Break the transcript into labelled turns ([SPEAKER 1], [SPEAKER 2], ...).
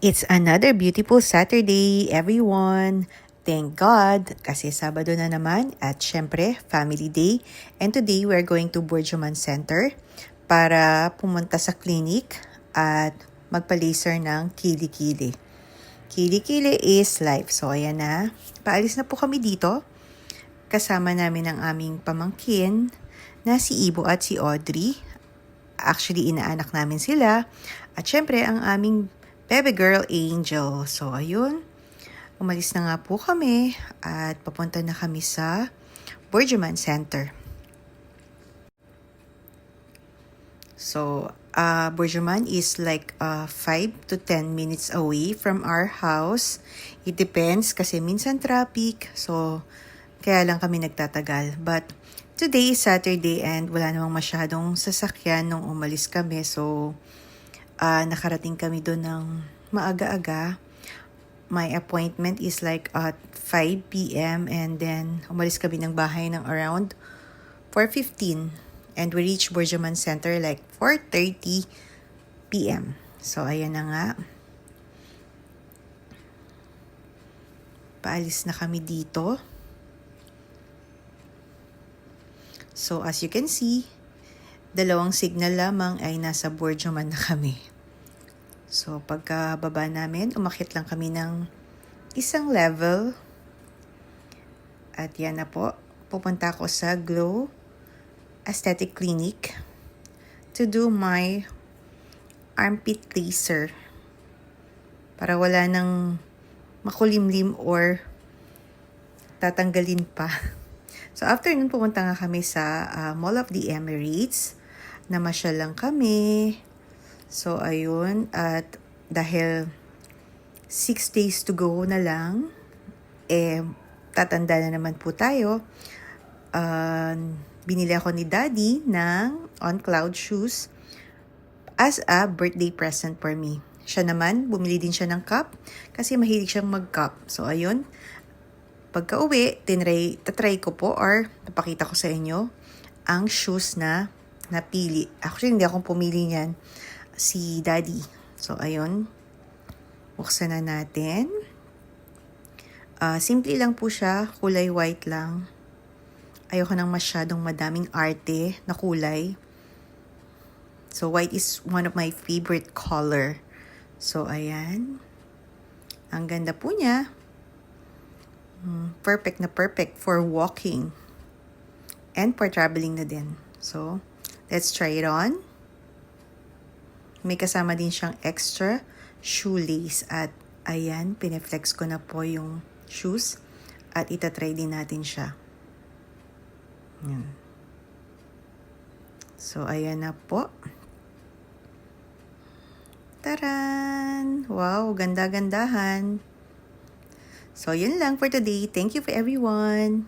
[SPEAKER 1] It's another beautiful Saturday, everyone. Thank God, kasi Sabado na naman at syempre, Family Day. And today, we're going to Bourjuman Center para pumunta sa clinic at magpa-laser ng kili-kili. Kili-kili is life. So, ayan na. Paalis na po kami dito. Kasama namin ang aming pamangkin na si Ibo at si Audrey. Actually, inaanak namin sila. At syempre, ang aming baby girl Angel. So, ayun. Umalis na nga po kami at papunta na kami sa Bourjuman Center. So, Bourjuman is like 5 to 10 minutes away from our house. It depends kasi minsan traffic. So, kaya lang kami nagtatagal. But, today is Saturday and wala namang masyadong sasakyan nung umalis kami. So, nakarating kami doon ng maaga-aga. My appointment is like at 5 p.m. and then umalis kami ng bahay ng around 4:15 and we reached Bourjuman Center like 4:30 p.m. So, ayan na nga. Paalis na kami dito. So, as you can see, 2 signal lamang ay nasa Bourjuman na kami. So, pagkababa namin, umakyat lang kami ng 1 level. At yan na po, pupunta ako sa Glow Aesthetic Clinic to do my armpit laser. Para wala nang makulimlim or tatanggalin pa. So, after nun, pumunta nga kami sa Mall of the Emirates. Namasyal lang kami. So, ayun. At dahil 6 days to go na lang, tatanda na naman po tayo. Binili ako ni Daddy ng On Cloud shoes as a birthday present for me. Siya naman, bumili din siya ng cup kasi mahilig siyang mag-cup. So, ayun. Pagka-uwi, tatry ko po or napakita ko sa inyo ang shoes na napili. Actually, hindi akong pumili niyan. Si Daddy. So, ayun. Buksan na natin. Simple lang po siya. Kulay white lang. Ayoko nang masyadong madaming arte na kulay. So, white is one of my favorite color. So, ayan. Ang ganda po niya. Perfect na perfect for walking. And for traveling na din. So, let's try it on. May kasama din siyang extra shoelace. At ayan, pineflex ko na po yung shoes. At itatry din natin siya. Ayan. So, ayan na po. Taran! Wow, ganda-gandahan. So, yun lang for today. Thank you for everyone.